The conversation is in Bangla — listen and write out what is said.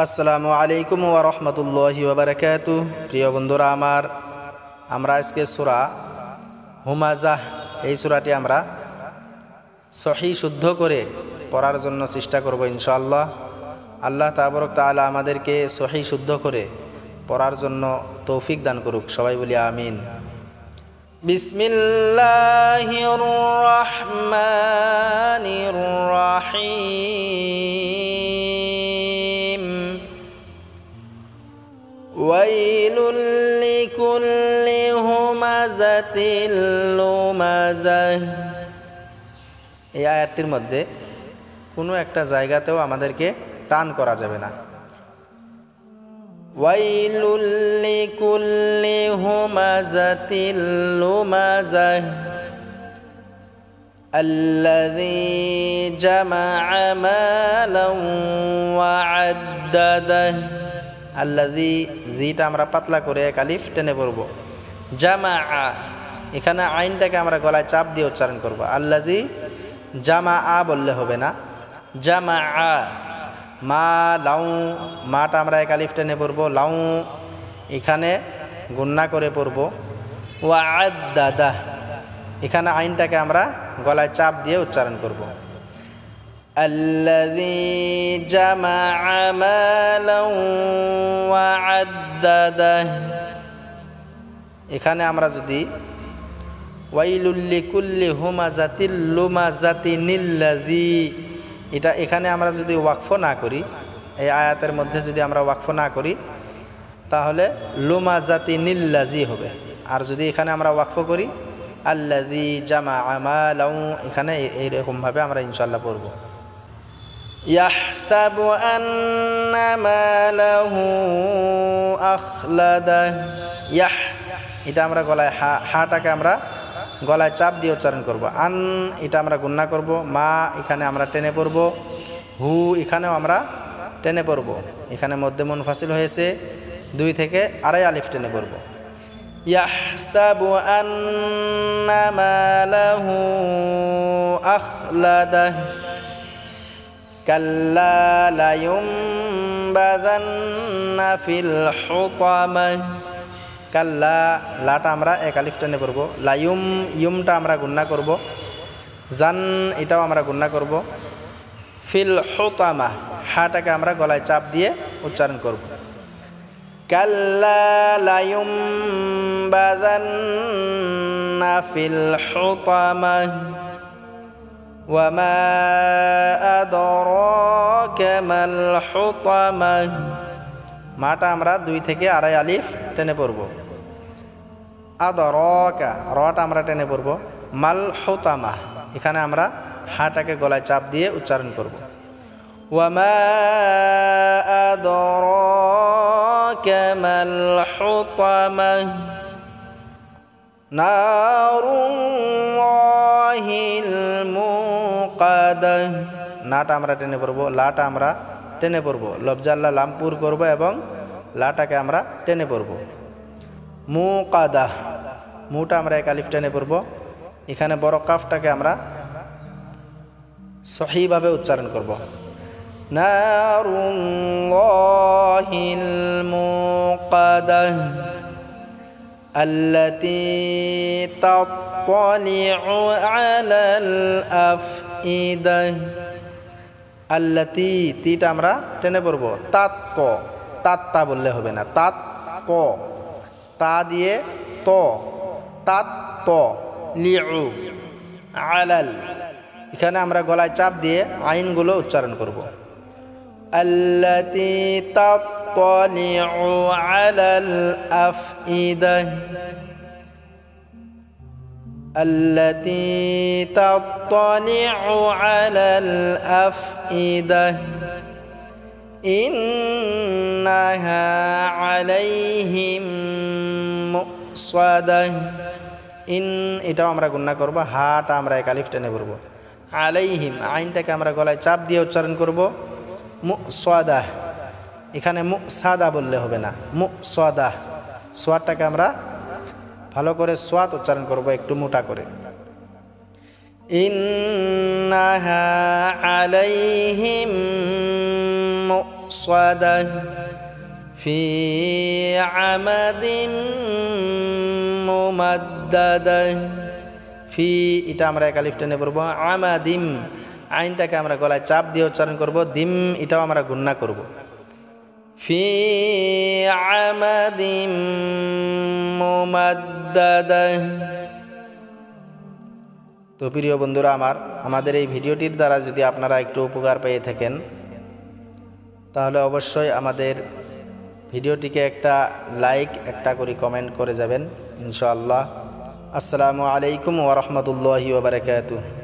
আসসালামু আলাইকুম ওয়া রাহমাতুল্লাহি ওয়া বারাকাতুহু। প্রিয় বন্ধুরা আমরা আজকে সূরা হুমাযাহ এই সূরাটি আমরা সহি শুদ্ধ করে পড়ার জন্য চেষ্টা করব ইনশাআল্লাহ। আল্লাহ তাবারক তাআলা আমাদেরকে সহি শুদ্ধ করে পড়ার জন্য তৌফিক দান করুক, সবাই বলি আমিন। বিসমিল্লাহির রাহমানির রাহিম। ওয়াইলুল লিকুল্লি হুমাযাতিল লুমাযাহ। এই আয়াতটির মধ্যে কোনো একটা জায়গাতেও আমাদেরকে টান করা যাবে না। ওয়াইলুল লিকুল্লি হুমাযাতিল লুমাযাহ আল্লাযী জামাআ মালান ওয়া আদ্দাদাহ। আল্লাযী জিটা আমরা পাতলা করে এক আলিফ টেনে পড়ব। জামাআ, এখানে আইনটাকে আমরা গলায় চাপ দিয়ে উচ্চারণ করব। আল্লাযী জামাআ বললে হবে না, জামাআ। মা লাউ, মাটা আমরা এক আলিফ টেনে পড়ব। লাউ এখানে গুন্না করে পড়ব। ওয়া আদ্দাদাহ, এখানে আইনটাকে আমরা গলায় চাপ দিয়ে উচ্চারণ করব। আল্লাযী জামাআ মালান ওয়া আদ্দাদাহ। এখানে আমরা যদি ওয়াইলুল লিকুল্লি হুমাযাতিল লুমাযাতিনিল্লাযী, এখানে আমরা যদি ওয়াকফ না করি, এই আয়াতের মধ্যে যদি আমরা ওয়াকফ না করি তাহলে লুমাযাতিনিল্লাযী হবে। আর যদি এখানে আমরা ওয়াকফ করি আল্লাযী জামাআ মালান, এখানে এইরকমভাবে আমরা ইনশাআল্লাহ পড়ব। ইয়াহসাবু আন্না মালাহু আখলাদাহ। ইয়াহ, এটা আমরা গলায় হাটাকে আমরা গলায় চাপ দিয়ে উচ্চারণ করব। আন, এটা আমরা গুন্না করব। মা এখানে আমরা টেনে পড়ব। হু এখানেও আমরা টেনে পড়ব। এখানে মধ্যে মুনফাসিল হয়েছে, 2 থেকে আড়াই আলিফ টেনে পড়ব। ইয়াহসাবু আন্না মালাহু আখলাদাহ কাল্লা লা ইউনবাযান্না ফিল হুতামাহ। কাল্লা, লাটা আমরা এক আলিফ টেনে পড়ব। লায়ুম, ইউমটা আমরা গুন্না করব। জান, এটাও আমরা গুন্না করব। ফিল হুতামাহ, হাটাকে আমরা গলায় চাপ দিয়ে উচ্চারণ করব। কাল্লা লা ইউনবাযান্না ফিল হুতামাহ ওয়া মা আদরাকা মাল হুতামাহ। মাটা আমরা 2 থেকে আড়াই আলিফ টেনে পড়ব। আদরাকা, রটা আমরা টেনে পড়ব। মাল হুতামাহ, এখানে আমরা হাটাকে গলায় চাপ দিয়ে উচ্চারণ করব। ওয়া মা আদরাকা মাল হুতামাহ নারুল্লাহিল মুকাদাহ। নাটা আমরা টেনে পড়ব। লাটা আমরা টেনে পড়ব। লফজাল্লা লামপুর করব এবং লাটাকে আমরা টেনে পড়ব। মুকাদাহ, মুটা আমরা এক আলিফ টেনে পড়ব। এখানে বড় কাফটাকে আমরা সহিভাবে উচ্চারণ করব। নারুল্লাহিল মুকাদাহ আল্লাতী তাত্তালিউ আলাল আফইদাহ। আল্লাতী, তিটা আমরা টেনে পড়ব। তাত্তা বললে হবে না, তাত্ত, তা দিয়ে ত, তাত্ত লিউ আলাল, এখানে আমরা গলায় চাপ দিয়ে আইনগুলো উচ্চারণ করব। আল্লাতী তাত্তালিউ আলাল আফইদাহ আল্লাতী তাত্তালিউ আলাল আফইদাহ ইন্নাহা আলাইহিম মুসাদাহ। এটাও আমরা গুন্না করব। হাটা আমরা এক আলিফ টেনে পড়ব। আলাইহিম, আইনটাকে আমরা গলায় চাপ দিয়ে উচ্চারণ করব। মুসাদাহ, এখানে মুসাদা বললে হবে না, মুসাদাহ। সোয়াদটাকে আমরা ভালো করে সোয়াদ উচ্চারণ করব, একটু মোটা করে। ইন্নাহা আলাইহিম صاده في عمد ممدده ফি এটা আমরা এক আলিফ টেনে পড়ব আমাদিম আইনটাকে আমরা গলায় চাপ দিয়ে উচ্চারণ করব দিম এটাও আমরা গুণনা করব ফি আমাদিম মুমাদ্দাদাহ তো প্রিয় বন্ধুরা আমাদের এই ভিডিওটির দ্বারা যদি আপনারা একটু উপকার পেয়ে থাকেন তাহলে অবশ্যই আমাদের ভিডিওটিকে একটা লাইক একটা করে কমেন্ট করে যাবেন ইনশাআল্লাহ। আসসালামু আলাইকুম ওয়া রাহমাতুল্লাহি ওয়া বারাকাতুহু।